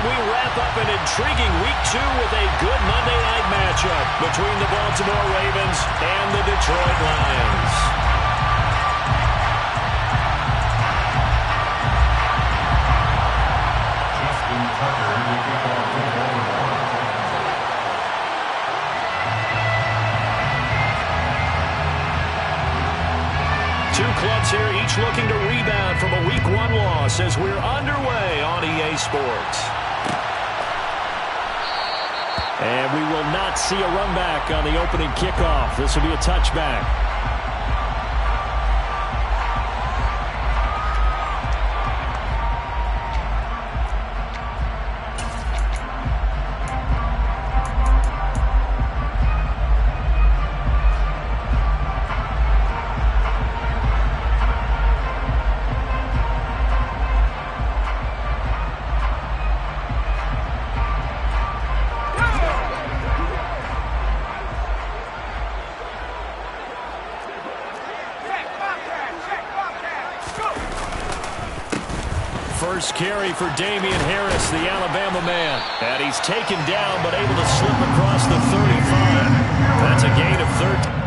we wrap up an intriguing Week 2 with a good Monday night matchup between the Baltimore Ravens and the Detroit Lions. Justin Tucker will kick off football. Two clubs here, each looking to rebound from a Week 1 loss as we're underway on EA Sports. And we will not see a run back on the opening kickoff. This will be a touchback. First carry for Damian Harris, the Alabama man. And he's taken down, but able to slip across the 35. That's a gain of 13.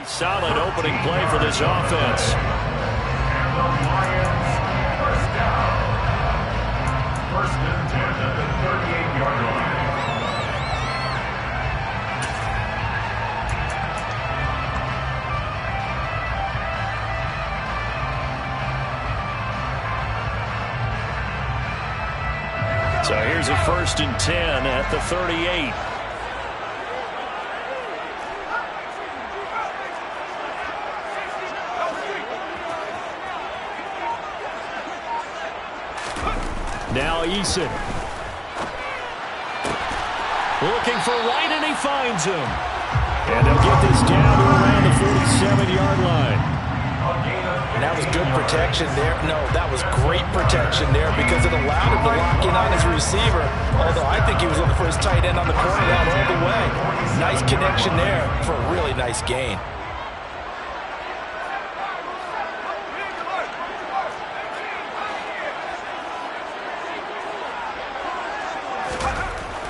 Solid opening play for this offense. And the Lions first down. First and 10 at the 38-yard line. So here's a first and 10 at the 38. Now Eason. Looking for Wright, and he finds him. And they'll get this down to around the 47-yard line. And that was good protection there. No, that was great protection there because it allowed him to lock in on his receiver. Although I think he was looking for his tight end on the corner route all the way. Nice connection there for a really nice gain.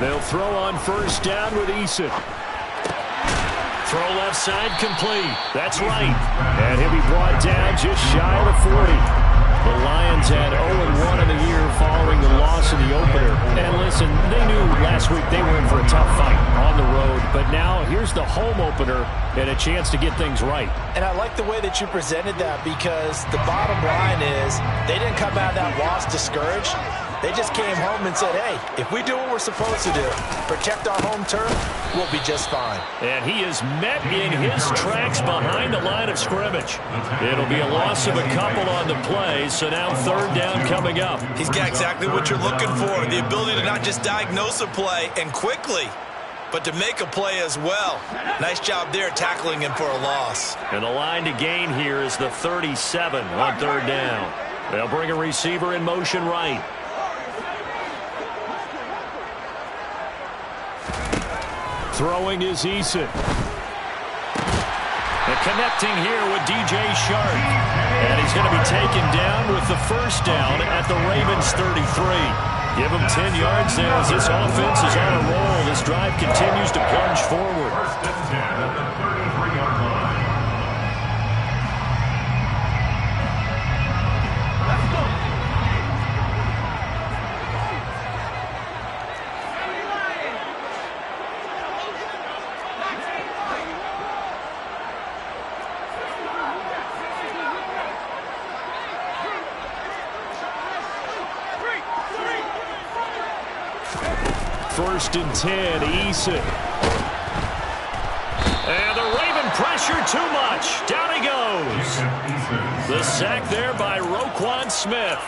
They'll throw on first down with Eason. Throw left side complete. That's right. And he'll be brought down just shy of the 40. The Lions had 0-1 in the year following the loss in the opener. And listen, they knew last week they were in for a tough fight on the road. But now here's the home opener and a chance to get things right. And I like the way that you presented that because the bottom line is they didn't come out of that loss discouraged. They just came home and said, hey, if we do what we're supposed to do, protect our home turf, we'll be just fine. And he is met in his tracks behind the line of scrimmage. It'll be a loss of a couple on the play, so now third down coming up. He's got exactly what you're looking for, the ability to not just diagnose a play and quickly, but to make a play as well. Nice job there tackling him for a loss. And the line to gain here is the 37 on third down. They'll bring a receiver in motion right. Throwing is Eason. And connecting here with DJ Shark. And he's going to be taken down with the first down at the Ravens 33. Give him 10 yards there as this offense is on a roll. This drive continues to plunge forward. First and 10 at the 33-yard line. First and 10, Eason. And the Raven pressure too much. Down he goes. The sack there by Roquan Smith.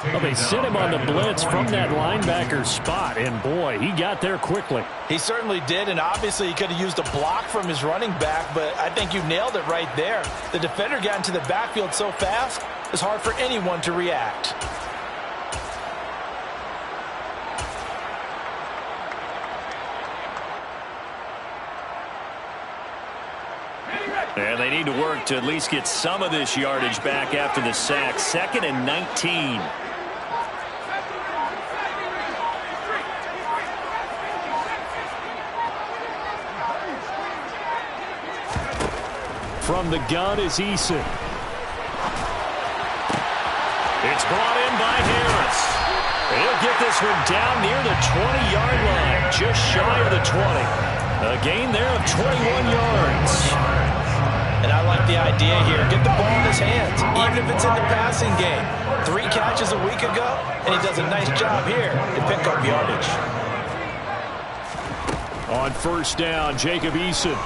Well, they sent him on the blitz from that linebacker spot, and boy, he got there quickly. He certainly did, and obviously he could have used a block from his running back, but I think you nailed it right there. The defender got into the backfield so fast, it's hard for anyone to react. And they need to work to at least get some of this yardage back after the sack. 2nd and 19. From the gun is Eason. It's brought in by Harris. He'll get this one down near the 20-yard line, just shy of the 20. A gain there of 21 yards. And I like the idea here. Get the ball in his hands, even if it's in the passing game. 3 catches a week ago, and he does a nice job here to pick up yardage. On 1st down, Jacob Eason.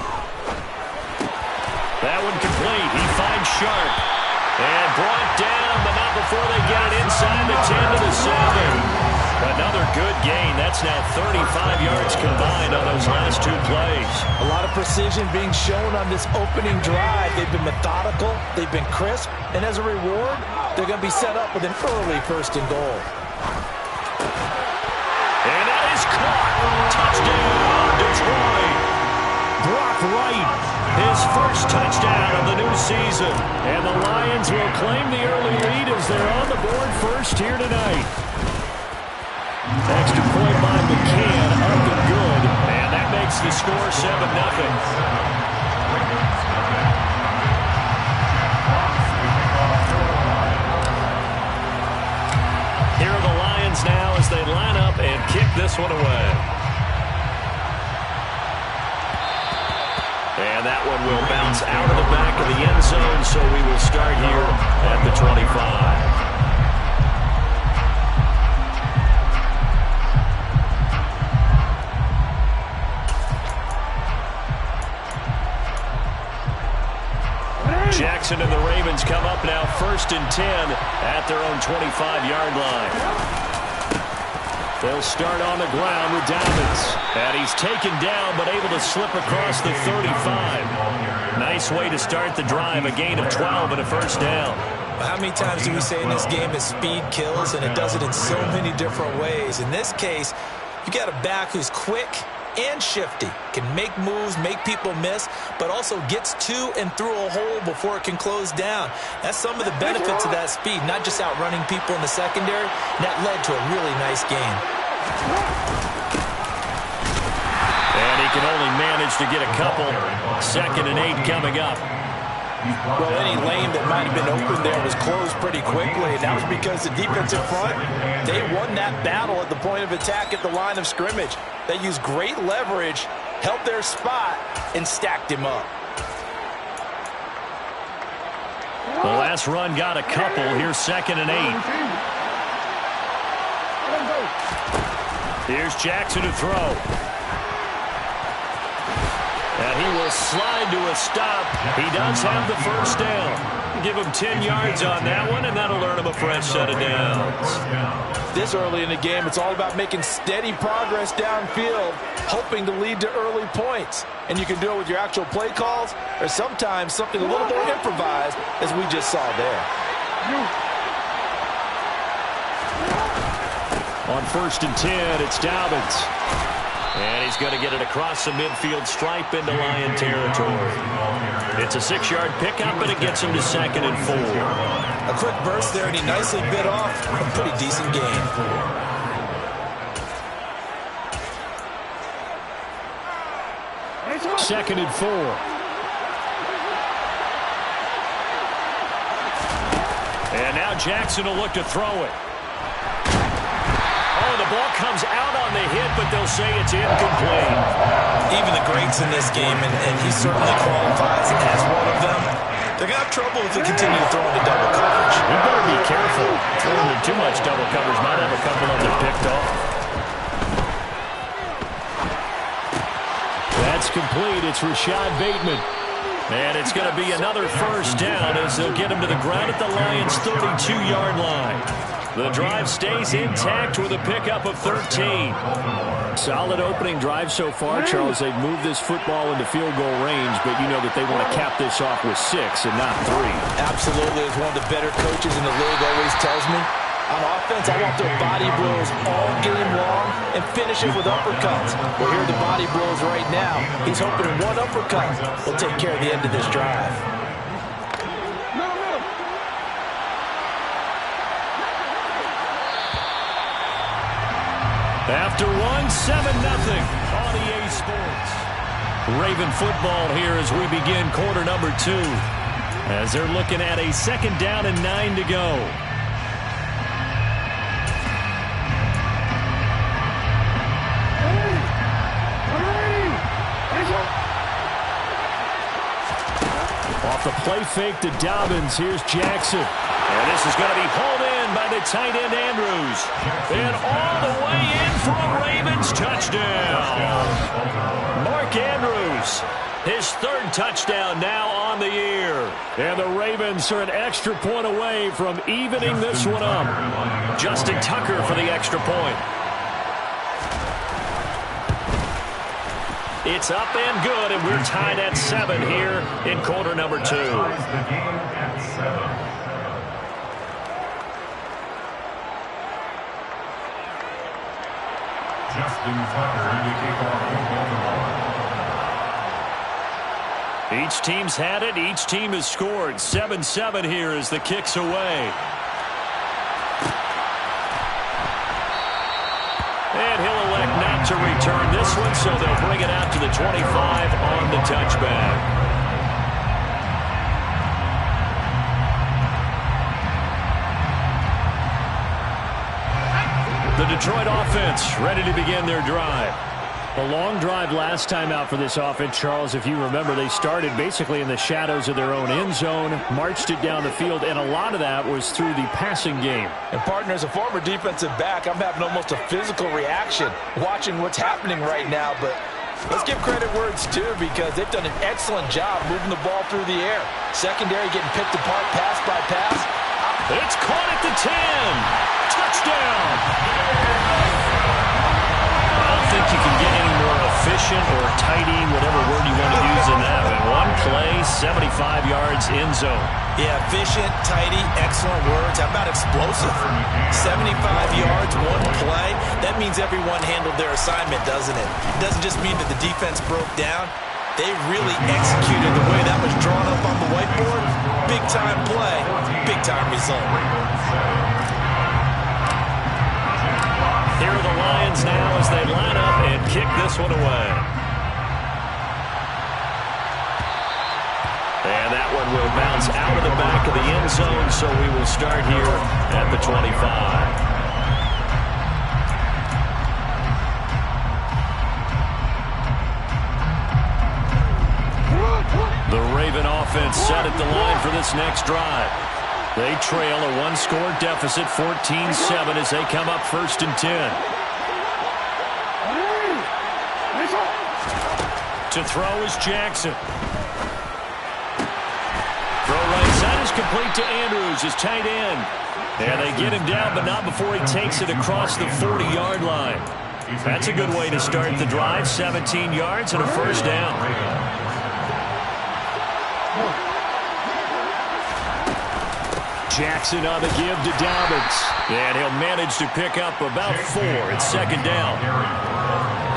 That one complete. He finds Sharp. And brought down, but not before they get it inside the 10 to the 7. Another good gain. That's now 35 yards combined on those last 2 plays. A lot of precision being shown on this opening drive. They've been methodical. They've been crisp. And as a reward, they're going to be set up with an early 1st and goal. And that is caught. Touchdown, Detroit. Brock Wright, his first touchdown of the new season. And the Lions will claim the early lead as they're on the board first here tonight. Extra point by McCann, up and good. And that makes the score 7-0. Here are the Lions now as they line up and kick this one away. And that one will bounce out of the back of the end zone, so we will start here at the 25. Jackson and the Ravens come up now 1st and 10 at their own 25-yard line. They'll start on the ground with Dobbins. And he's taken down but able to slip across the 35. Nice way to start the drive. A gain of 12 and a 1st down. How many times do we say in this game that speed kills, and it does it in so many different ways? In this case, you got a back who's quick and shifty, can make moves, make people miss, but also gets to and through a hole before it can close down. That's some of the benefits of that speed, not just outrunning people in the secondary. That led to a really nice gain. And he can only manage to get a couple. 2nd and 8 coming up. Well, any lane that might have been open there was closed pretty quickly, and that was because the defensive front, they won that battle at the point of attack at the line of scrimmage. They used great leverage, held their spot, and stacked him up. The last run got a couple. Here's 2nd and 8. Here's Jackson to throw. And he will slide to a stop. He does have the 1st down. Give him 10 yards on that one, and that'll earn him a fresh set of downs. This early in the game, it's all about making steady progress downfield, hoping to lead to early points. And you can do it with your actual play calls, or sometimes something a little more improvised, as we just saw there. On 1st and 10, it's Dobbins. And he's going to get it across the midfield stripe into Lion territory. It's a 6-yard pickup, and it gets him to 2nd and 4. A quick burst there, and he nicely bit off a pretty decent gain. Second and 4. And now Jackson will look to throw it. Oh, the ball comes out on the hit, but they'll say it's incomplete. Even the greats in this game, and he certainly qualifies as one of them, they're going to have trouble if they continue to throw into double coverage. You better be careful. Throwing into too much double coverage might have a couple of them picked off. That's complete. It's Rashad Bateman. And it's going to be another first down as they'll get him to the ground at the Lions' 32-yard line. The drive stays intact with a pickup of 13. Solid opening drive so far, Charles. They've moved this football into field goal range, but you know that they want to cap this off with 6 and not 3. Absolutely. As one of the better coaches in the league always tells me, on offense, I want their body blows all game long and finish it with uppercuts. Well, here are the body blows right now. He's hoping one uppercut will take care of the end of this drive. After 7-0 on EA Sports. Raven football here as we begin quarter number 2. As they're looking at a 2nd down and 9 to go. Off the play fake to Dobbins. Here's Jackson. And this is going to be hauled in by the tight end Andrews. And all the way in for a Ravens touchdown. Mark Andrews, his 3rd touchdown now on the year. And the Ravens are an extra point away from evening this one up. Justin Tucker for the extra point. It's up and good, and we're tied at 7 here in quarter number 2. Justin Tucker in the kickoff. Each team's had it. Each team has scored. 7-7 here as the kick's away. And he'll elect not to return this one, so they'll bring it out to the 25 on the touchback. The Detroit offense ready to begin their drive. A long drive last time out for this offense, Charles. If you remember, they started basically in the shadows of their own end zone, marched it down the field, and a lot of that was through the passing game. And, partner, as a former defensive back, I'm having almost a physical reaction watching what's happening right now. But let's give credit where it's due because they've done an excellent job moving the ball through the air. Secondary getting picked apart pass by pass. It's caught at the 10. Touchdown. I don't think you can get any more efficient or tidy, whatever word you want to use in that. In one play, 75 yards in zone. Yeah, efficient, tidy, excellent words. How about explosive? 75 yards, one play. That means everyone handled their assignment, doesn't it? It doesn't just mean that the defense broke down. They really executed the way that was drawn up on the whiteboard. Big-time play, big-time result. Here are the Lions now as they line up and kick this one away. And that one will bounce out of the back of the end zone, so we will start here at the 25. The Raven offense set at the line for this next drive. They trail a one-score deficit, 14-7, as they come up 1st and 10. To throw is Jackson. Throw right side is complete to Andrews, his tight end. And they get him down, but not before he takes it across the 40-yard line. That's a good way to start the drive, 17 yards and a first down. Jackson on the give to Dobbins. And he'll manage to pick up about 4. It's 2nd down.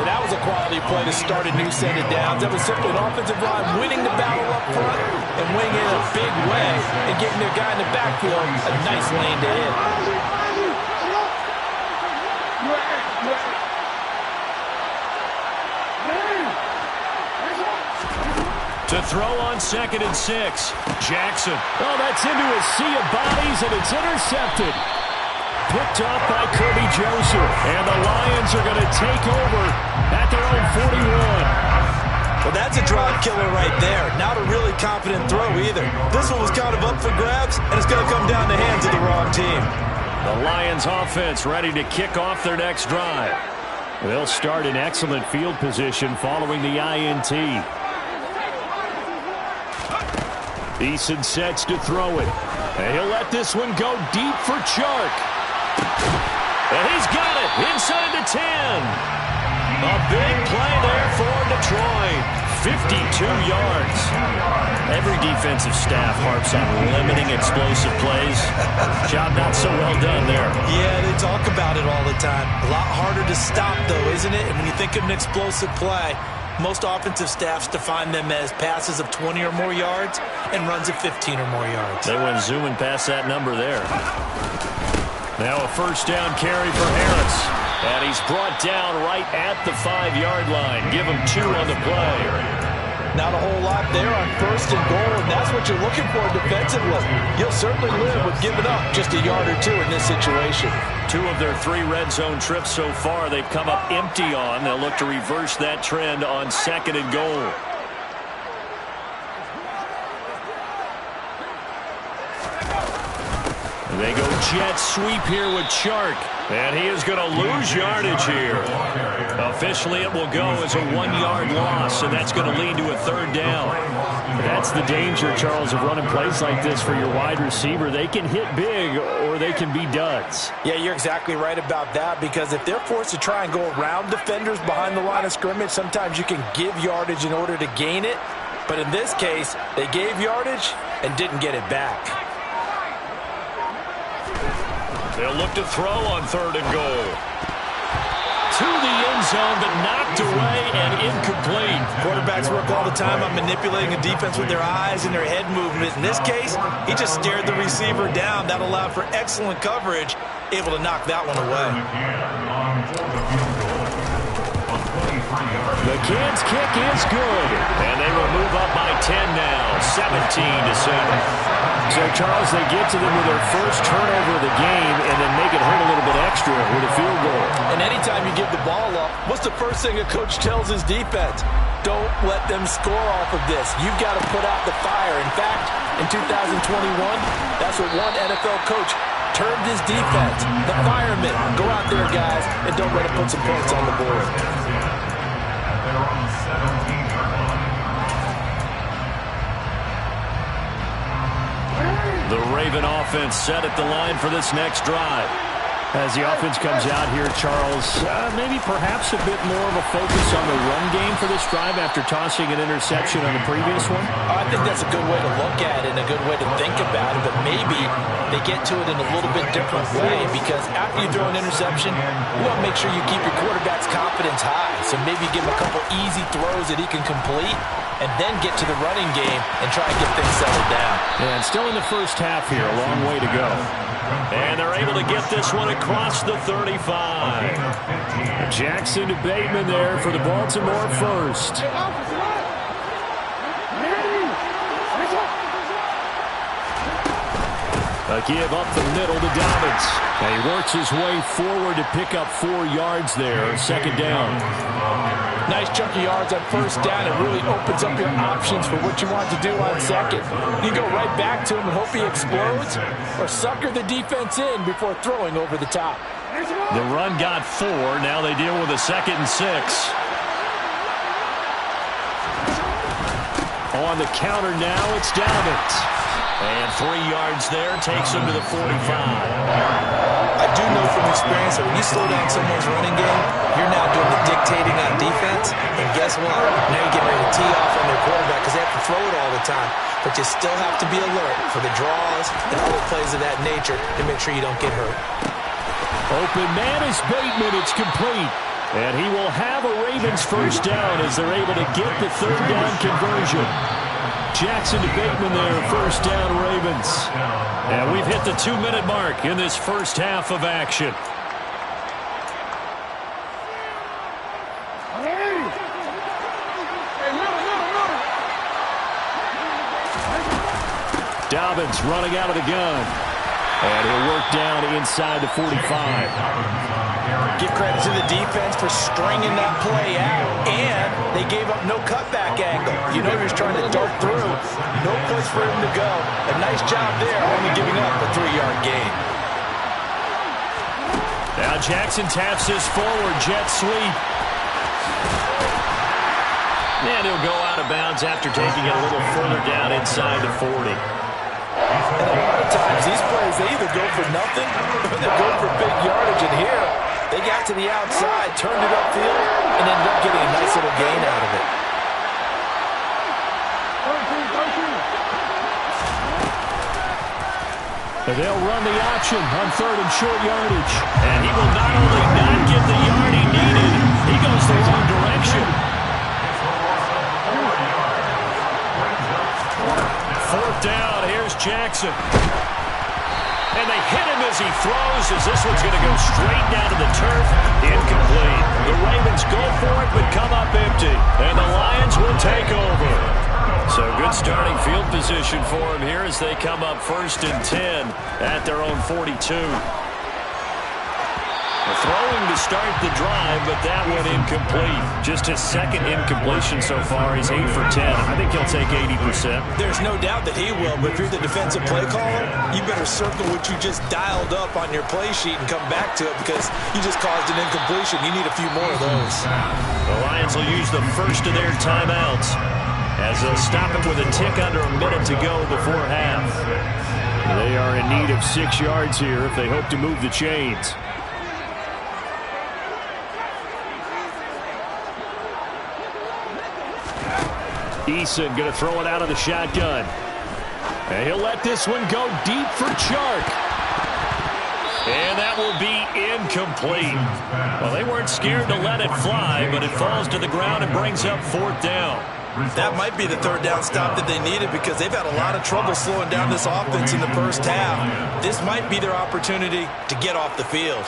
And that was a quality play to start a new set of downs. That was simply an offensive line winning the battle up front and winning it in a big way and getting their guy in the backfield a nice lane to hit. To throw on 2nd and 6. Jackson. Oh, that's into a sea of bodies, and it's intercepted. Picked up by Kirby Joseph. And the Lions are going to take over at their own 41. Well, that's a drive killer right there. Not a really confident throw either. This one was kind of up for grabs, and it's going to come down the hands of the wrong team. The Lions offense ready to kick off their next drive. They'll start in excellent field position following the INT. Eason sets to throw it. And he'll let this one go deep for Chark. And he's got it inside the 10. A big play there for Detroit. 52 yards. Every defensive staff harps on limiting explosive plays. Job not so well done there. Yeah, they talk about it all the time. A lot harder to stop, though, isn't it? And when you think of an explosive play, most offensive staffs define them as passes of 20 or more yards and runs of 15 or more yards. They went zooming past that number there. Now a first down carry for Harris. And he's brought down right at the 5-yard line. Give him 2 on the play. Not a whole lot there on first and goal, and that's what you're looking for defensively. You'll certainly live with giving up just a yard or 2 in this situation. 2 of their 3 red zone trips so far they've come up empty on. They'll look to reverse that trend on second and goal. They go jet sweep here with Chark. And he is going to lose yardage here. Officially, it will go as a 1-yard loss, and that's going to lead to a 3rd down. That's the danger, Charles, of running plays like this for your wide receiver. They can hit big, or they can be duds. Yeah, you're exactly right about that, because if they're forced to try and go around defenders behind the line of scrimmage, sometimes you can give yardage in order to gain it. But in this case, they gave yardage and didn't get it back. They'll look to throw on 3rd and goal. To the end zone, but knocked away and incomplete. Quarterbacks work all the time on manipulating a defense with their eyes and their head movement. In this case, he just stared the receiver down. That allowed for excellent coverage, able to knock that one away. The Canes kick is good, and they will move up by 10 now, 17-7. So, Charles, they get to them with their first turnover of the game and then make it hurt a little bit extra with a field goal. And anytime you give the ball up, what's the first thing a coach tells his defense? Don't let them score off of this. You've got to put out the fire. In fact, in 2021, that's what one NFL coach termed his defense. The firemen. Go out there, guys, and don't let them put some points on the board. They're on the 17-yard line. The Raven offense set at the line for this next drive. As the offense comes out here, Charles, maybe perhaps a bit more of a focus on the run game for this drive after tossing an interception on the previous one? I think that's a good way to look at it and a good way to think about it, but maybe they get to it in a little bit different way, because after you throw an interception, you want to make sure you keep your quarterback's confidence high. So maybe give him a couple easy throws that he can complete and then get to the running game and try and get things settled down. And still in the first half here, a long way to go. And they're able to get this one across the 35. Jackson to Bateman there for the Baltimore first. A give up the middle to Dobbins. And he works his way forward to pick up 4 yards there, 2nd down. Nice chunky yards on first down. It really opens up your options for what you want to do on second. You go right back to him and hope he explodes, or sucker the defense in before throwing over the top. The run got 4. Now they deal with a 2nd and 6. On the counter now, it's Dobbins. And 3 yards there takes him to the 45. I do know from experience that when you slow down someone's running game, you're now doing the dictating on defense. And guess what? Now you're getting ready to tee off on their quarterback because they have to throw it all the time. But you still have to be alert for the draws and other plays of that nature to make sure you don't get hurt. Open man is Bateman. It's complete. And he will have a Ravens first down as they're able to get the 3rd down conversion. Jackson to Bateman there, first down Ravens. And we've hit the 2-minute mark in this first half of action. Dobbins running out of the gun. And he'll work down inside the 45. Give credit to the defense for stringing that play out, and they gave up no cutback angle. You know he was trying to dart through. No place for him to go. A nice job there, only giving up a 3-yard gain. Now Jackson taps this forward, jet sweep. And he'll go out of bounds after taking it a little further down inside the 40. And a lot of times, these plays, they either go for nothing or they go for big yardage. And here, they got to the outside, turned it upfield, and ended up getting a nice little gain out of it. They'll run the option on 3rd and short yardage. And he will not only not get the yard he needed, he goes the wrong direction. 4th down, here's Jackson. And they hit him as he throws, as this one's going to go straight down to the turf. Incomplete. The Ravens go for it, but come up empty. And the Lions will take over. So good starting field position for him here as they come up 1st and 10 at their own 42. Throwing to start the drive, but that one incomplete. Just his 2nd incompletion so far. He's 8 for 10. I think he'll take 80%. There's no doubt that he will, but if you're the defensive play caller, you better circle what you just dialed up on your play sheet and come back to it because you just caused an incompletion. You need a few more of those. The Lions will use the first of their timeouts as they'll stop it with a tick under a minute to go before half. They are in need of 6 yards here if they hope to move the chains. Eason going to throw it out of the shotgun. And he'll let this one go deep for Chark. And that will be incomplete. Well, they weren't scared to let it fly, but it falls to the ground and brings up 4th down. That might be the 3rd down stop that they needed because they've had a lot of trouble slowing down this offense in the first half. This might be their opportunity to get off the field.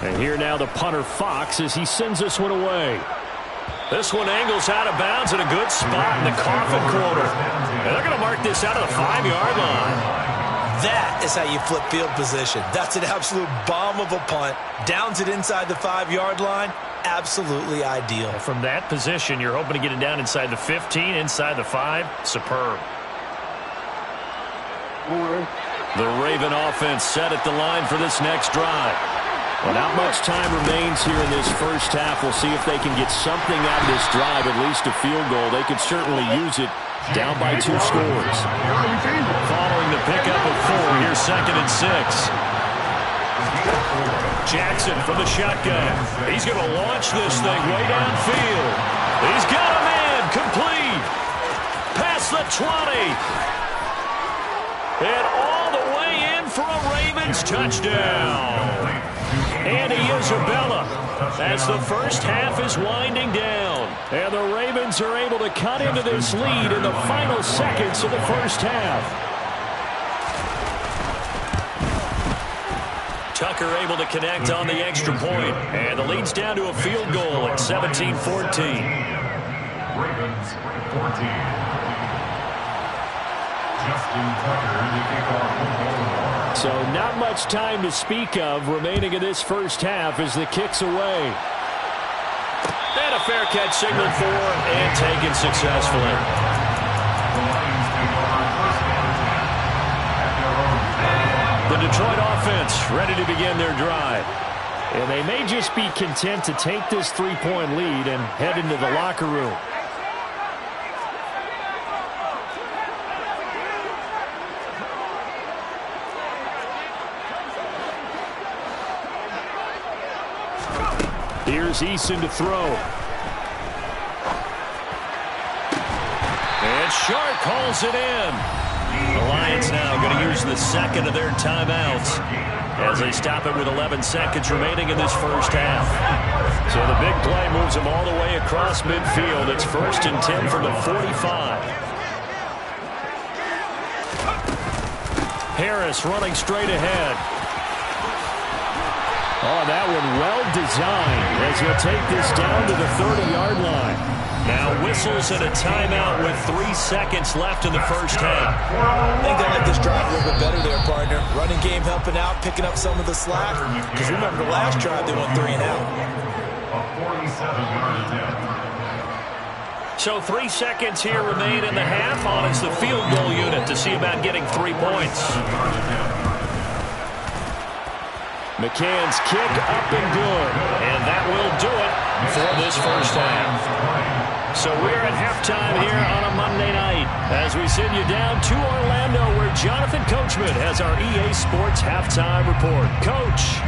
And here now the punter Fox as he sends this one away. This one angles out of bounds in a good spot in the coffin corner. And they're going to mark this out of the 5-yard line. That is how you flip field position. That's an absolute bomb of a punt. Downs it inside the 5-yard line. Absolutely ideal. From that position, you're hoping to get it down inside the 15, inside the 5. Superb. The Raven offense set at the line for this next drive. Well, not much time remains here in this first half. We'll see if they can get something out of this drive, at least a field goal. They could certainly use it. Down by 2 scores. Following the pickup of 4, here's 2nd and 6. Jackson from the shotgun. He's going to launch this thing way downfield. He's got a man complete. Past the 20. And all the way in for a Ravens touchdown. Andy Isabella as the first half is winding down. And the Ravens are able to cut into this lead in the final seconds of the first half. Tucker able to connect on the extra point. And the lead's down to a field goal at 17-14. Ravens 14. Justin Tucker, the kickoff football. So not much time to speak of remaining in this first half as the kick's away. And a fair catch signaled for and taken successfully. The Detroit offense ready to begin their drive. And they may just be content to take this 3-point lead and head into the locker room. Here's Eason to throw. And Sharp calls it in. The Lions now going to use the 2nd of their timeouts as they stop it with 11 seconds remaining in this first half. So the big play moves them all the way across midfield. It's 1st and 10 from the 45. Harris running straight ahead. Oh, that one well designed as he'll take this down to the 30-yard line. Now whistles and a timeout with 3 seconds left in the first half. I think they like this drive a little bit better there, partner. Running game helping out, picking up some of the slack. Because remember, the last drive they went 3 and out. A 47-yard attempt. So 3 seconds here remain in the half on as the field goal unit to see about getting 3 points. McCann's kick up and good. And that will do it for this first half. So we're at halftime here on a Monday night as we send you down to Orlando where Jonathan Coachman has our EA Sports halftime report. Coach.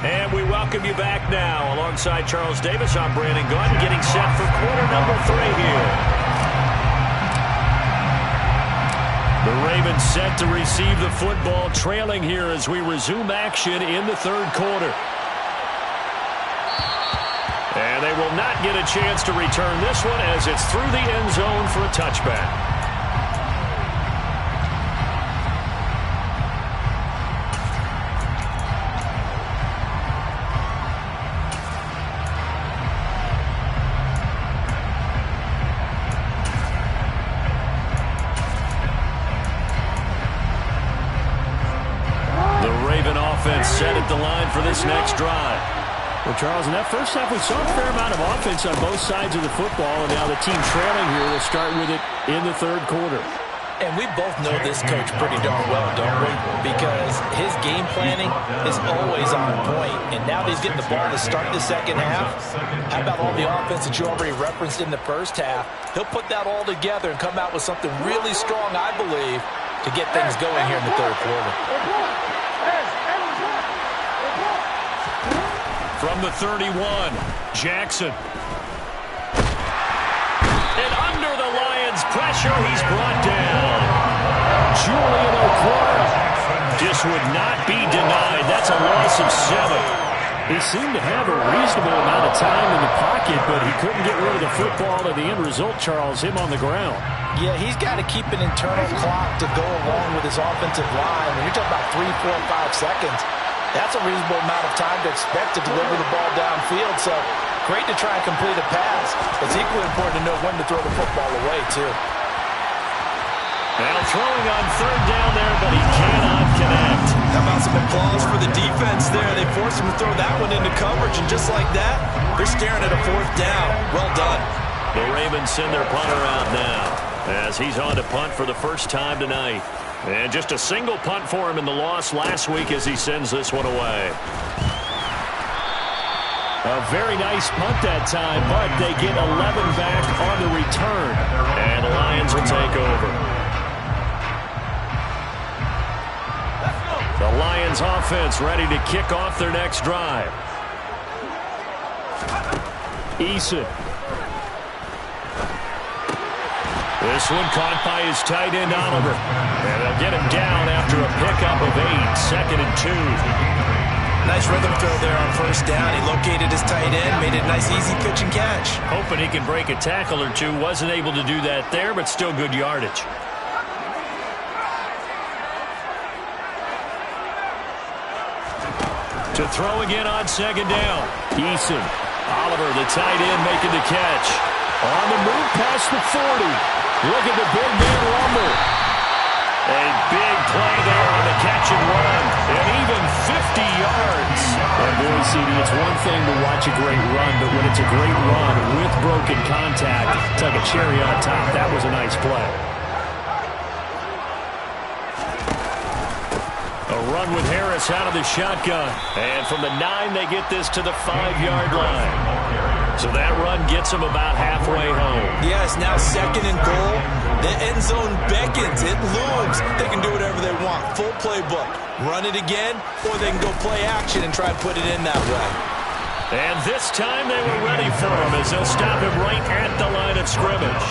And we welcome you back now. Alongside Charles Davis, I'm Brandon Gunn getting set for quarter number 3 here. The Ravens set to receive the football, trailing here as we resume action in the third quarter. And they will not get a chance to return this one as it's through the end zone for a touchback. Set at the line for this next drive. Well, Charles, in that first half, we saw a fair amount of offense on both sides of the football, and now the team trailing here will start with it in the third quarter. And we both know this coach pretty darn well, don't we? Because his game planning is always on point. And now that he's getting the ball to start the second half, how about all the offense that you already referenced in the first half? He'll put that all together and come out with something really strong, I believe, to get things going here in the third quarter. From the 31, Jackson. And under the Lions' pressure, he's brought down. Julian Okwara just would not be denied. That's a loss of 7. He seemed to have a reasonable amount of time in the pocket, but he couldn't get rid of the football, and the end result, Charles, him on the ground. Yeah, he's got to keep an internal clock to go along with his offensive line. When you're talking about 3, 4, 5 seconds, that's a reasonable amount of time to expect to deliver the ball downfield. So great to try and complete a pass. It's equally important to know when to throw the football away, too. Now throwing on third down there, but he cannot connect. How about some applause for the defense there? They forced him to throw that one into coverage, and just like that, they're staring at a fourth down. Well done. The Ravens send their punter out now as he's on to punt for the first time tonight. And just a single punt for him in the loss last week as he sends this one away. A very nice punt that time, but they get 11 back on the return. And the Lions will take over. The Lions offense ready to kick off their next drive. Eason. This one caught by his tight end, Oliver. And they'll get him down after a pickup of 8, 2nd and 2. Nice rhythm throw there on first down. He located his tight end, made it a nice, easy pitch and catch. Hoping he can break a tackle or two. Wasn't able to do that there, but still good yardage. To throw again on second down. Eason. Oliver, the tight end, making the catch. On the move past the 40. Look at the big man rumble. A big play there on the catch and run. And even 50 yards. And boy, CD, it's one thing to watch a great run, but when it's a great run with broken contact, it's like a cherry on top. That was a nice play. A run with Harris out of the shotgun. And from the 9, they get this to the 5-yard line. So that run gets them about halfway home. Yes, now 2nd and goal. The end zone beckons. It looms. They can do whatever they want. Full playbook. Run it again, or they can go play action and try to put it in that way. And this time they were ready for him as they'll stop him right at the line of scrimmage.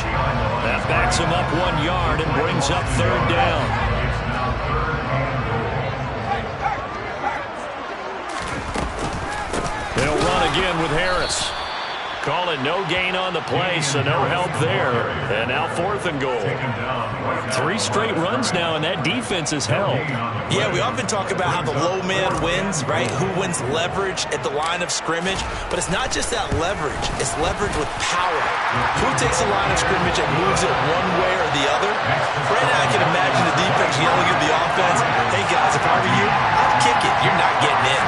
That backs him up 1 yard and brings up third down. They'll run again with Harris. Call it no gain on the play, so no help there. And now 4th and goal. 3 straight runs now, and that defense is held. Yeah, we often talk about how the low man wins, right? Who wins leverage at the line of scrimmage. But it's not just that leverage. It's leverage with power. Who takes the line of scrimmage and moves it one way or the other? Right now, I can imagine the defense yelling at the offense, hey, guys, if I were you, I'd kick it. You're not getting in.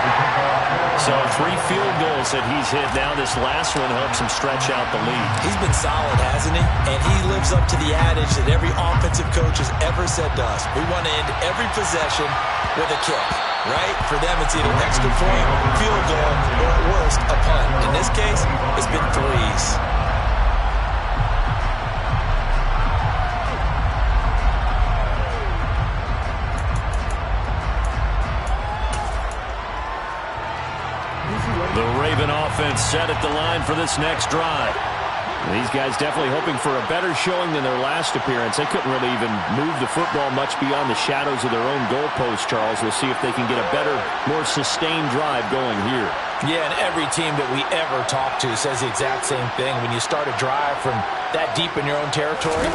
So 3 field goals that he's hit now. This last one helps him stretch out the lead. He's been solid, hasn't he? And he lives up to the adage that every offensive coach has ever said to us. We want to end every possession with a kick, right? For them, it's either extra point, field goal, or at worst, a punt. In this case, it's been 3s. The Raven offense set at the line for this next drive. These guys definitely hoping for a better showing than their last appearance. They couldn't really even move the football much beyond the shadows of their own goalpost, Charles. We'll see if they can get a better, more sustained drive going here. Yeah, and every team that we ever talk to says the exact same thing. When you start a drive from that deep in your own territory,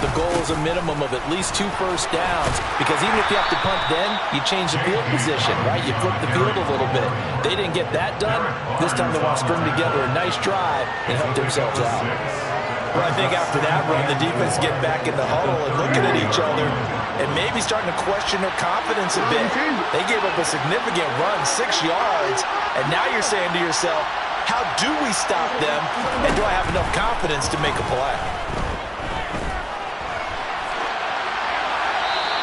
the goal is a minimum of at least 2 first downs, because even if you have to punt then, you change the field position, right? You flip the field a little bit. They didn't get that done. This time they want to string together a nice drive and help themselves out. Well, I think after that run, the defense get back in the huddle and looking at each other and maybe starting to question their confidence a bit. They gave up a significant run, 6 yards, and now you're saying to yourself, how do we stop them, and do I have enough confidence to make a play?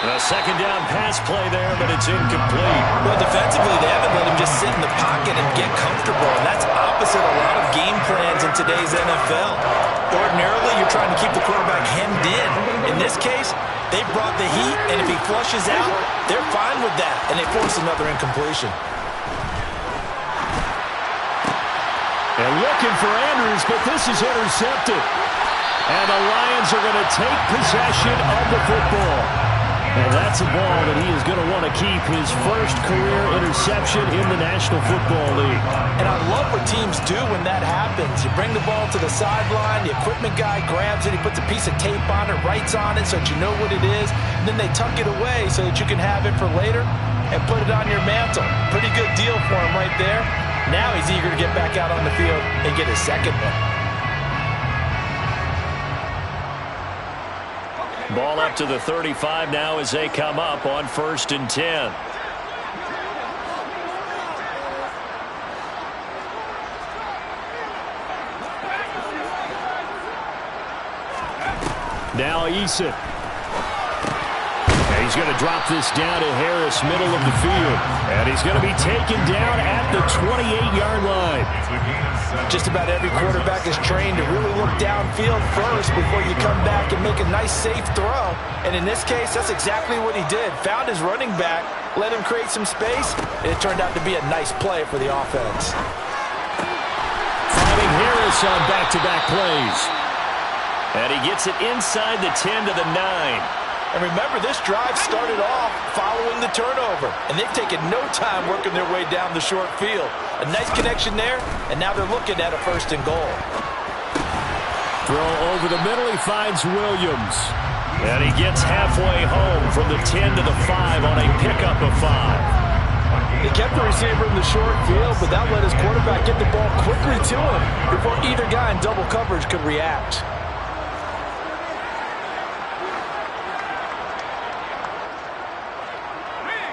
A second down pass play there, but it's incomplete. Well, defensively, they haven't let him just sit in the pocket and get comfortable, and that's opposite a lot of game plans in today's NFL. Ordinarily, you're trying to keep the quarterback hemmed in. In this case, they brought the heat, and if he flushes out, they're fine with that, and they force another incompletion. And looking for Andrews, but this is intercepted. And the Lions are going to take possession of the football. And that's a ball that he is going to want to keep, his first career interception in the National Football League. And I love what teams do when that happens. You bring the ball to the sideline, the equipment guy grabs it, he puts a piece of tape on it, writes on it so that you know what it is, and then they tuck it away so that you can have it for later and put it on your mantle. Pretty good deal for him right there. Now he's eager to get back out on the field and get his second one. Ball up to the 35 now as they come up on 1st and 10. Now Eason. And he's going to drop this down to Harris, middle of the field. And he's going to be taken down at the 28-yard line. Just about every quarterback is trained to really look downfield first before you come back and make a nice, safe throw. And in this case, that's exactly what he did. Found his running back, let him create some space, and it turned out to be a nice play for the offense. Finding Harris on back-to-back plays. And he gets it inside the 10 to the 9. And remember, this drive started off following the turnover, and they've taken no time working their way down the short field. A nice connection there, and now they're looking at a 1st and goal. Throw over the middle, he finds Williams. And he gets halfway home from the 10 to the 5 on a pickup of 5. They kept the receiver in the short field, but that let his quarterback get the ball quickly to him before either guy in double coverage could react.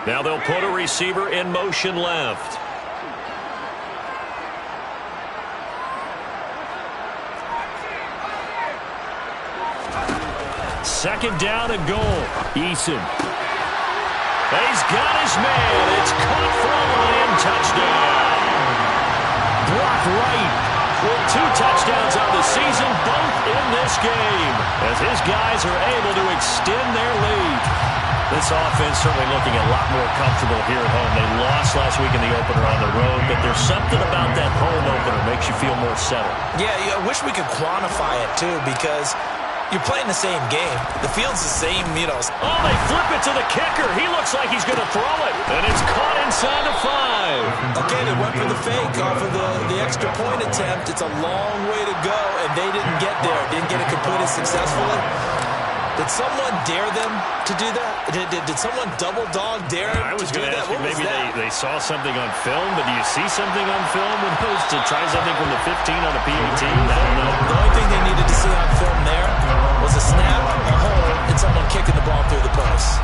Now they'll put a receiver in motion left. Second down and goal. Eason. He's got his man. It's caught for a Lion touchdown. Brock Wright with 2 touchdowns on the season, both in this game, as his guys are able to extend their lead. This offense certainly looking a lot more comfortable here at home. They lost last week in the opener on the road, but there's something about that home opener that makes you feel more settled. Yeah, I wish we could quantify it, too, because you're playing the same game. The field's the same, you know. Oh, they flip it to the kicker. He looks like he's going to throw it, and it's caught inside the 5. Okay, they went for the fake off of the extra point attempt. It's a long way to go, and they didn't get there. Didn't get it completed successfully. Did someone dare them to do that? Did someone double dog dare I was going to ask you, maybe they saw something on film, but do you see something on film when opposed to try something from the 15 on a PAT? I don't know. The only thing they needed to see on film there was a snap, a hold, and someone kicking the ball through the post.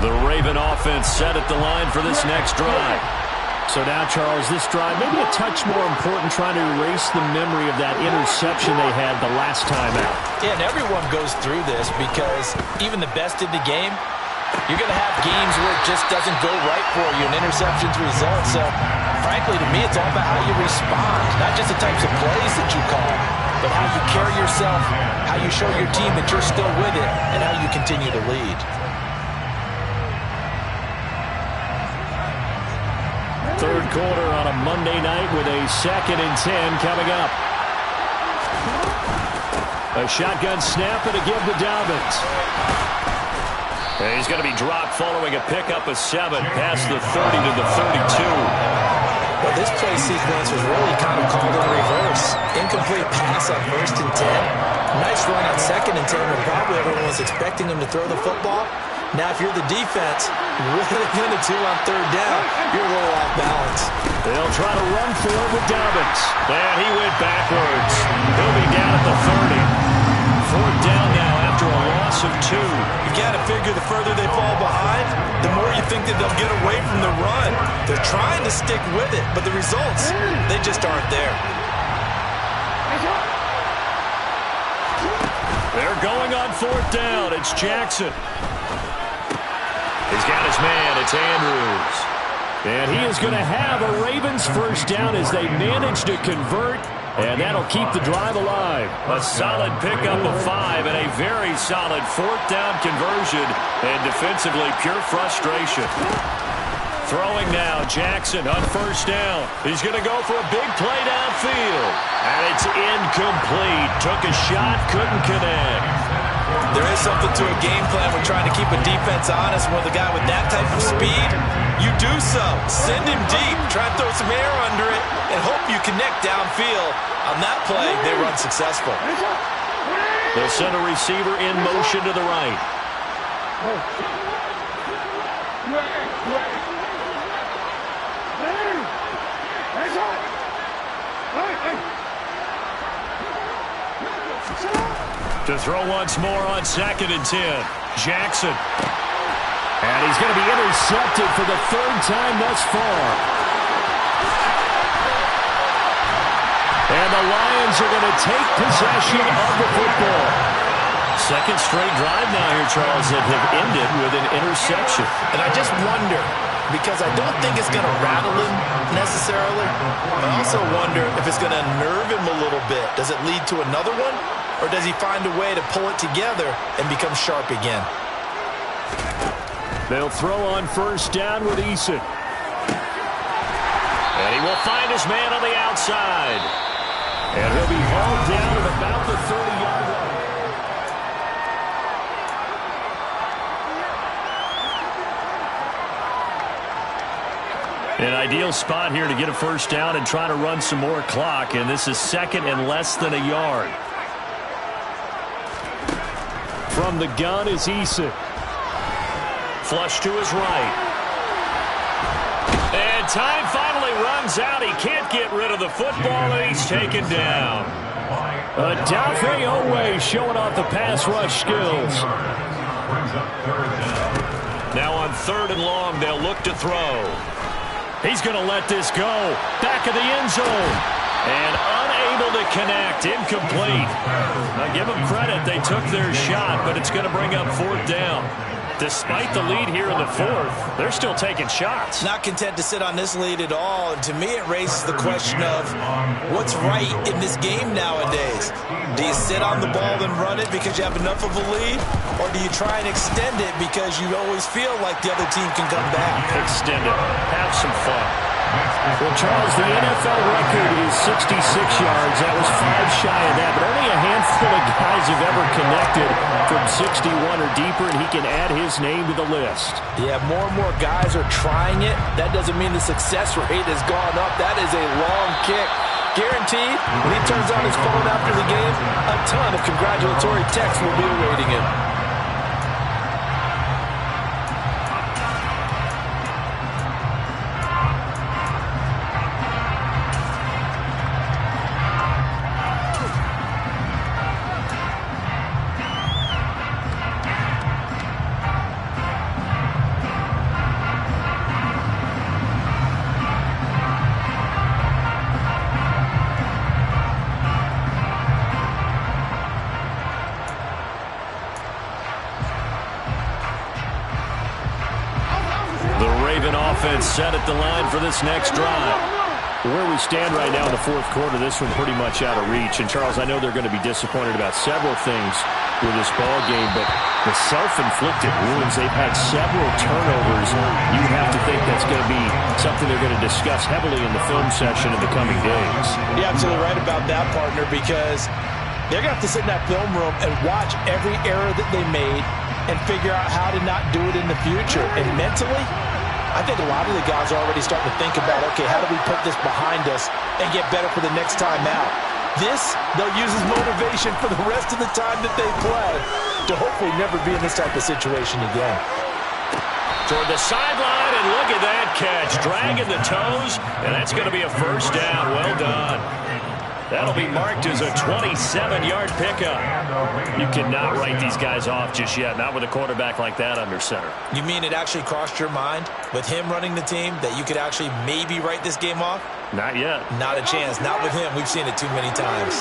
The Raven offense set at the line for this next drive. So now, Charles, this drive maybe a touch more important, trying to erase the memory of that interception they had the last time out. Yeah, and everyone goes through this because even the best in the game, you're going to have games where it just doesn't go right for you, and interceptions result. So, frankly, to me, it's all about how you respond, not just the types of plays that you call, but how you carry yourself, how you show your team that you're still with it, and how you continue to lead. Third quarter on a Monday night with a 2nd and 10 coming up. A shotgun snap and a give to Dobbins. And he's going to be dropped following a pickup of 7 past the 30 to the 32. Well, this play sequence was really kind of called in reverse. Incomplete pass on 1st and 10. Nice run on 2nd and 10 when probably everyone was expecting him to throw the football. Now, if you're the defense, what are they going to do on 3rd down? You're a little off balance. They'll try to run for it with Dobbins. And he went backwards. He'll be down at the 30. 4th down now after a loss of 2. You got to figure the further they fall behind, the more you think that they'll get away from the run. They're trying to stick with it, but the results, they just aren't there. They're going on 4th down. It's Jackson. He's got his man. It's Andrews. And he is going to have a Ravens 1st down as they manage to convert, and that'll keep the drive alive. A solid pickup of 5 and a very solid 4th down conversion, and defensively pure frustration. Throwing now, Jackson on 1st down. He's going to go for a big play downfield. And it's incomplete. Took a shot, couldn't connect. There is something to a game plan when trying to keep a defense honest. With a guy with that type of speed, you do so. Send him deep, try and throw some air under it, and hope you connect downfield. On that play, they run successful. They'll send a receiver in motion to the right. To throw once more on 2nd and 10. Jackson. And he's going to be intercepted for the 3rd time thus far. And the Lions are going to take possession of the football. 2nd straight drive now here, Charles, that have ended with an interception. And I just wonder, because I don't think it's going to rattle him necessarily. I also wonder if it's going to nerve him a little bit. Does it lead to another one? Or does he find a way to pull it together and become sharp again? They'll throw on 1st down with Eason. And he will find his man on the outside. And he'll be hauled down at about the 30-yard line. An ideal spot here to get a 1st down and try to run some more clock. And this is 2nd and less than a yard. From the gun is Eason. Flush to his right. And time finally runs out. He can't get rid of the football, and he's taken down. Odafe Oweh showing off the pass rush skills. Now on 3rd and long, they'll look to throw. He's going to let this go. Back of the end zone. And unable to connect. Incomplete. Now give them credit. They took their shot, but it's going to bring up 4th down. Despite the lead here in the 4th, they're still taking shots. Not content to sit on this lead at all. And to me, it raises the question of what's right in this game nowadays. Do you sit on the ball and run it because you have enough of a lead? Or do you try and extend it because you always feel like the other team can come back? Extend it. Have some fun. Well, Charles, the NFL record is 66 yards. That was 5 shy of that, but only a handful of guys have ever connected from 61 or deeper, and he can add his name to the list. Yeah, more and more guys are trying it. That doesn't mean the success rate has gone up. That is a long kick. Guaranteed, when he turns on his phone after the game, a ton of congratulatory texts will be awaiting him. The Raven offense set at the line for this next drive. Where we stand right now in the fourth quarter, this one pretty much out of reach. And, Charles, I know they're going to be disappointed about several things with this ball game, but the self-inflicted wounds, they've had several turnovers. You have to think that's going to be something they're going to discuss heavily in the film session in the coming days. You're absolutely right about that, partner, because they're going to have to sit in that film room and watch every error that they made and figure out how to not do it in the future. And mentally, I think a lot of the guys are already starting to think about, okay, how do we put this behind us and get better for the next time out? This, they'll use as motivation for the rest of the time that they play to hopefully never be in this type of situation again. Toward the sideline, and look at that catch. Dragging the toes, and that's going to be a first down. Well done. That'll be marked as a 27-yard pickup. You cannot write these guys off just yet, not with a quarterback like that under center. You mean it actually crossed your mind with him running the team that you could actually maybe write this game off? Not yet. Not a chance. Not with him. We've seen it too many times.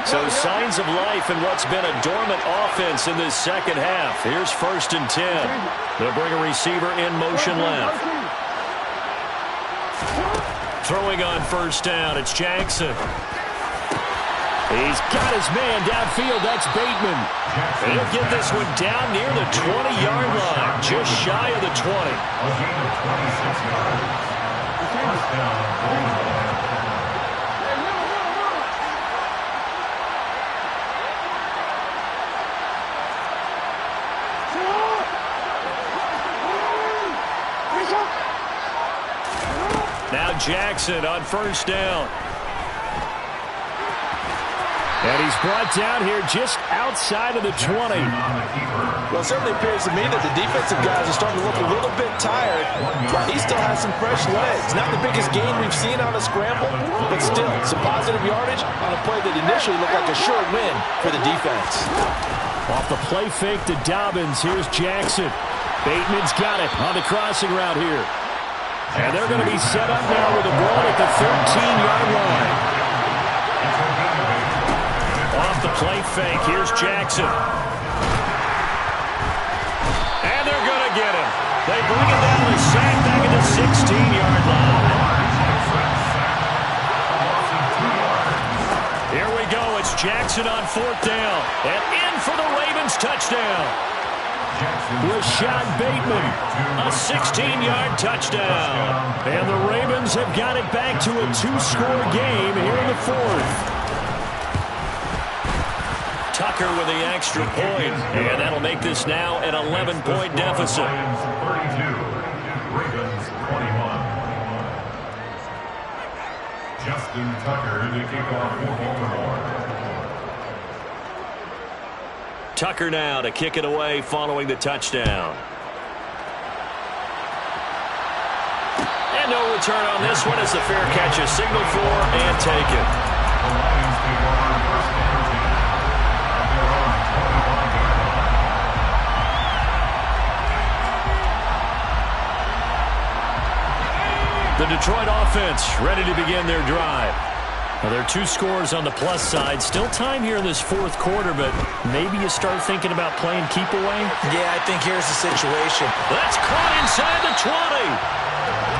So signs of life in what's been a dormant offense in this second half. Here's 1st and 10. They'll bring a receiver in motion left. Throwing on 1st down, it's Jackson. He's got his man downfield. That's Bateman. And he'll get this one down near the 20-yard line, just shy of the 20. Now Jackson on 1st down. And he's brought down here just outside of the 20. Well, it certainly appears to me that the defensive guys are starting to look a little bit tired, but he still has some fresh legs. Not the biggest gain we've seen on a scramble, but still some positive yardage on a play that initially looked like a sure win for the defense. Off the play fake to Dobbins, here's Jackson. Bateman's got it on the crossing route here. And they're going to be set up now with a ball at the 13-yard line. Off the play fake, here's Jackson. And they're going to get him. They bring it down the sack back at the 16-yard line. Here we go. It's Jackson on 4th down. And in for the Ravens touchdown. Rashad Bateman, a 16-yard touchdown. And the Ravens have got it back to a 2-score game here in the 4th. Tucker with the extra point, and that'll make this now an 11-point deficit. Lions 32, Ravens 21. Justin Tucker to kick off for Baltimore. Tucker now to kick it away following the touchdown. And no return on this one as the fair catch is signaled for and taken. The Lions take on first and 10 at their own 21-yard line. The Detroit offense ready to begin their drive. Well, there are 2 scores on the plus side. Still time here in this 4th quarter, but maybe you start thinking about playing keep away. Yeah, I think here's the situation. That's caught inside the 20.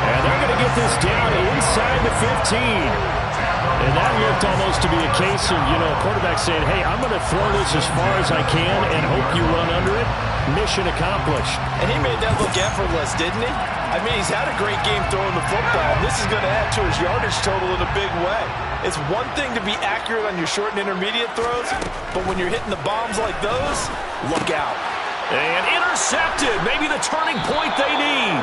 And they're going to get this down inside the 15. And that looked almost to be a case of, quarterback saying, hey, I'm going to throw this as far as I can and hope you run under it. Mission accomplished. And he made that look effortless, didn't he? I mean, he's had a great game throwing the football. This is going to add to his yardage total in a big way. It's one thing to be accurate on your short and intermediate throws, but when you're hitting the bombs like those, look out. And intercepted. Maybe the turning point they need.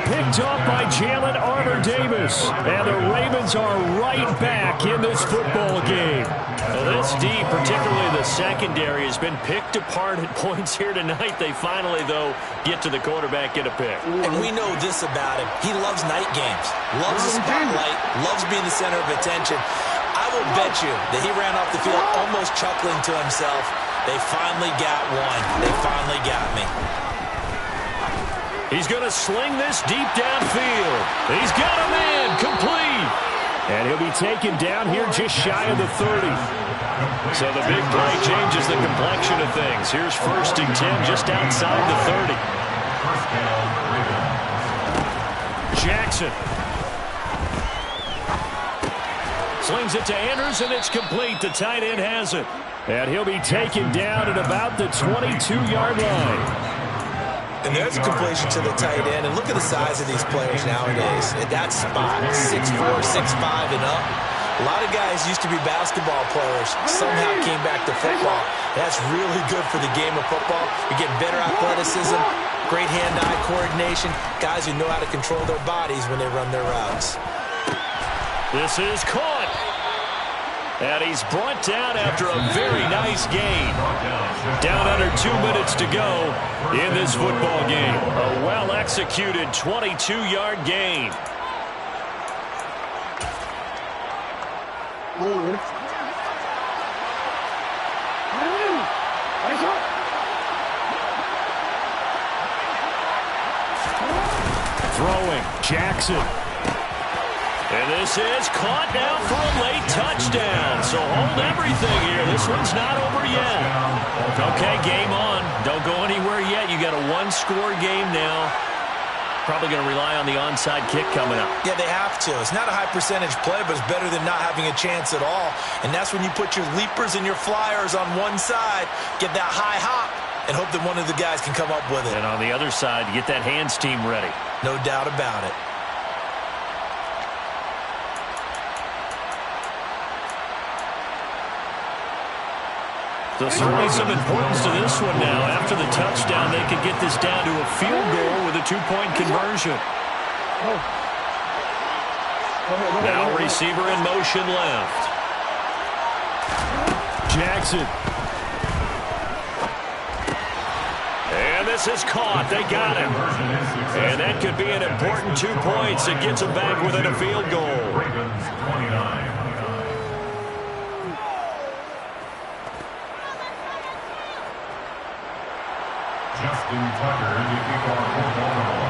Picked off by Jalen Armour-Davis. And the Ravens are right back in this football game. Well, this D, particularly the secondary, has been picked apart at points here tonight. They finally, though, get to the quarterback, get a pick. And we know this about him. He loves night games, loves the spotlight, loves being the center of attention. I will bet you that he ran off the field almost chuckling to himself. They finally got one. They finally got me. He's going to sling this deep downfield. He's got a man complete. And he'll be taken down here just shy of the 30. So the big play changes the complexion of things. Here's 1st and 10 just outside the 30. Jackson. Slings it to Andrews, and it's complete. The tight end has it. And he'll be taken down at about the 22-yard line. And there's a completion to the tight end. And look at the size of these players nowadays. At that spot, 6'4", 6'5", and up. A lot of guys used to be basketball players, somehow came back to football. That's really good for the game of football. You get better athleticism, great hand-eye coordination, guys who know how to control their bodies when they run their routes. This is caught. And he's brought down after a very nice gain. Down under 2 minutes to go in this football game. A well-executed 22-yard gain. Throwing, Jackson. And this is caught now for a late touchdown. So hold everything here. This one's not over yet. Okay, game on. Don't go anywhere yet. You got a one-score game now. Probably going to rely on the onside kick coming up. Yeah, they have to. It's not a high percentage play, but it's better than not having a chance at all. And that's when you put your leapers and your flyers on one side, get that high hop, and hope that one of the guys can come up with it. And on the other side, get that hands team ready. No doubt about it. So certainly some importance to this one now. After the touchdown, they could get this down to a field goal with a two-point conversion. Now receiver in motion left. Jackson. And this is caught. They got him. And that could be an important 2 points. It gets them back within a field goal. Ravens 29. Justin Tucker, the kickoff for Baltimore.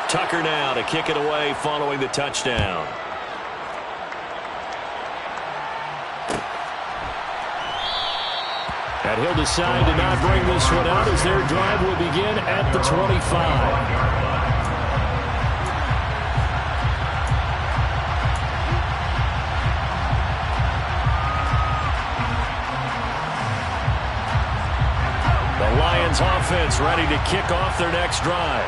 Tucker now to kick it away following the touchdown. And he'll decide to not bring this one out as their drive will begin at the 25. Lions offense ready to kick off their next drive.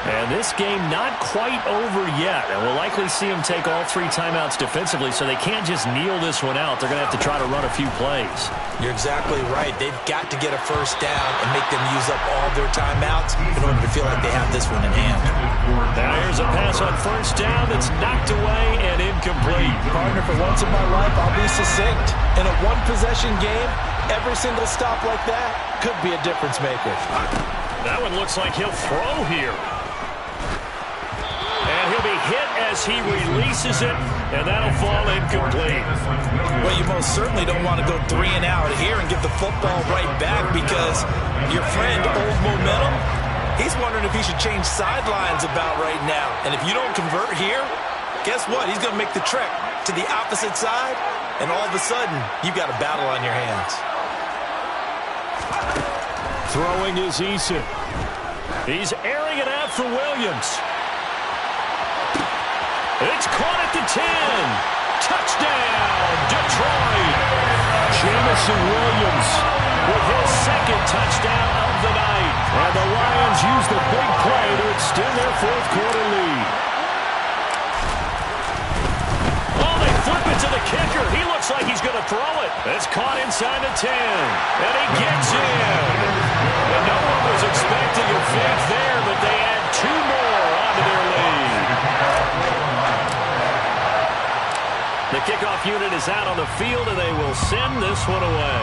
And this game not quite over yet. And we'll likely see them take all 3 timeouts defensively, so they can't just kneel this one out. They're going to have to try to run a few plays. You're exactly right. They've got to get a first down and make them use up all their timeouts in order to feel like they have this one in hand. Now here's a pass on first down that's knocked away and incomplete. Partner, for once in my life, I'll be succinct. In a one-possession game, every single stop like that could be a difference maker. That one looks like he'll throw here. And he'll be hit as he releases it, and that'll fall incomplete. Well, you most certainly don't want to go 3 and out here and give the football right back, because your friend, Old Momentum, he's wondering if he should change sidelines about right now. And if you don't convert here, guess what? He's going to make the trek to the opposite side, and all of a sudden, you've got a battle on your hands. Throwing is Eason. He's airing it out for Williams. It's caught at the 10. Touchdown, Detroit. Jamison Williams with his second touchdown of the night. And the Lions use the big play to extend their fourth-quarter lead. Oh, they flip it to the kicker. He looks like he's going to throw it. It's caught inside the 10. And he gets in. And no one was expecting a fake there, but they add 2 more onto their lead. The kickoff unit is out on the field, and they will send this one away.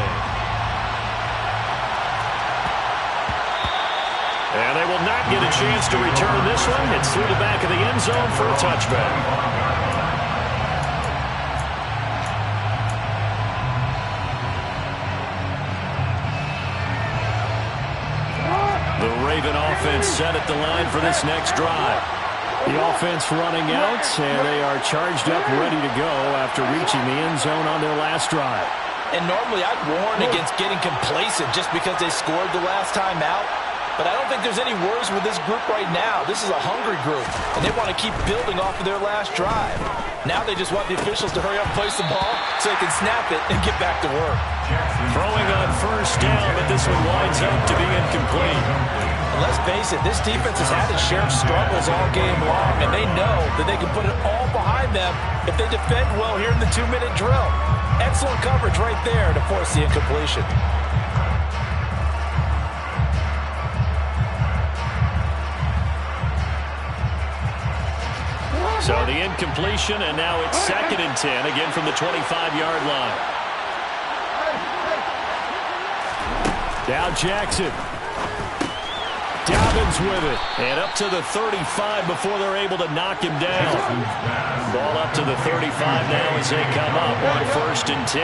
And they will not get a chance to return this one. It's through the back of the end zone for a touchback. The Raven offense set at the line for this next drive. The offense running out, and they are charged up, ready to go after reaching the end zone on their last drive. And normally I'd warn against getting complacent just because they scored the last time out. But I don't think there's any worries with this group right now. This is a hungry group, and they want to keep building off of their last drive. Now they just want the officials to hurry up and place the ball so they can snap it and get back to work. Throwing on first down, but this one winds up to be incomplete. And let's face it, this defense has had its share of struggles all game long, and they know that they can put it all behind them if they defend well here in the 2-minute drill. Excellent coverage right there to force the incompletion. So the incompletion, and now it's 2nd and 10, again from the 25-yard line. Now Jackson. Dobbins with it. And up to the 35 before they're able to knock him down. Ball up to the 35 now as they come up on 1st and 10.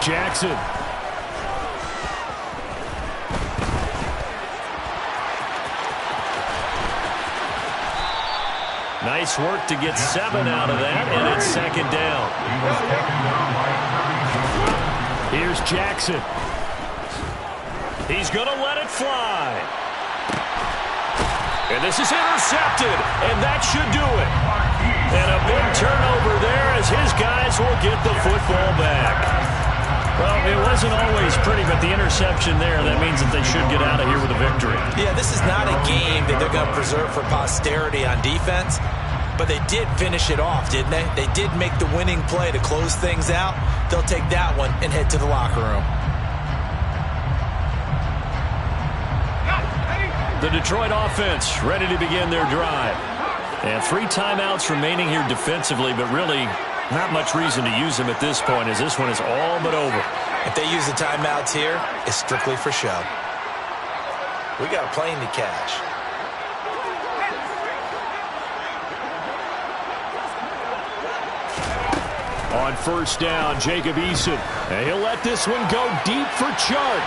Jackson. Nice work to get 7 out of that, and it's 2nd down. Here's Jackson. He's going to let it fly. And this is intercepted, and that should do it. And a big turnover there as his guys will get the football back. Well, it wasn't always pretty, but the interception there, that means that they should get out of here with a victory. Yeah, this is not a game that they're going to preserve for posterity on defense, but they did finish it off, didn't they? They did make the winning play to close things out. They'll take that one and head to the locker room. The Detroit offense ready to begin their drive. And 3 timeouts remaining here defensively, but really not much reason to use them at this point as this one is all but over. If they use the timeouts here, it's strictly for show. We got a plane to catch. On first down, Jacob Eason. And he'll let this one go deep for Chark.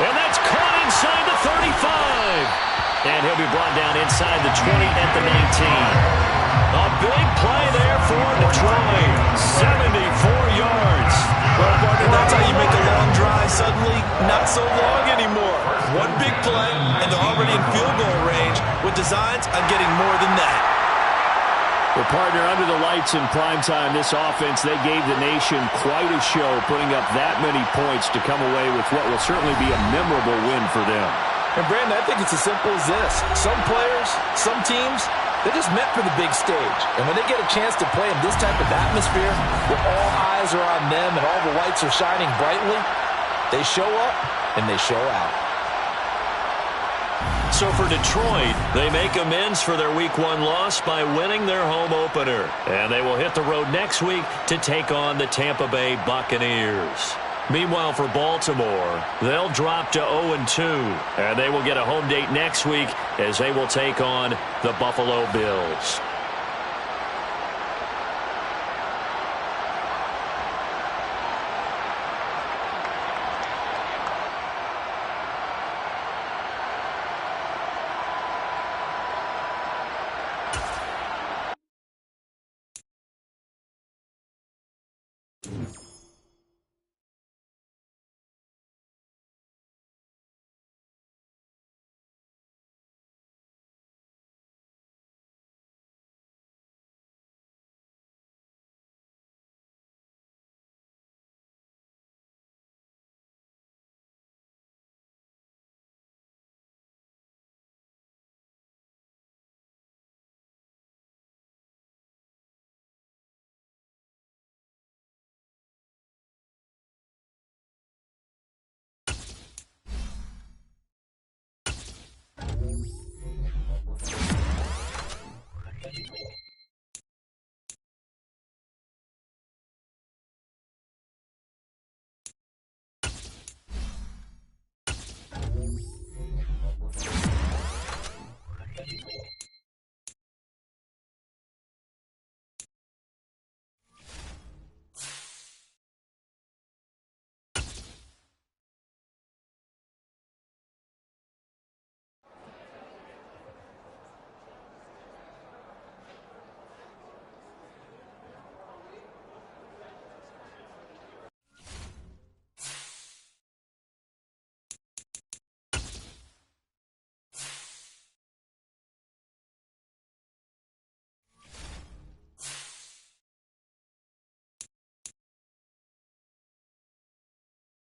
And that's caught inside the 35. And he'll be brought down inside the 20 at the 19. A big play there for Detroit. 74 yards. Well, partner, that's how you make a long drive suddenly not so long anymore. One big play, and they're already in field goal range with designs on getting more than that. Well, partner, under the lights in primetime, this offense, they gave the nation quite a show, putting up that many points to come away with what will certainly be a memorable win for them. And, Brandon, I think it's as simple as this. Some players, some teams, they're just meant for the big stage. And when they get a chance to play in this type of atmosphere, where all eyes are on them and all the lights are shining brightly, they show up and they show out. So for Detroit, they make amends for their Week 1 loss by winning their home opener. And they will hit the road next week to take on the Tampa Bay Buccaneers. Meanwhile, for Baltimore, they'll drop to 0-2, and they will get a home date next week as they will take on the Buffalo Bills.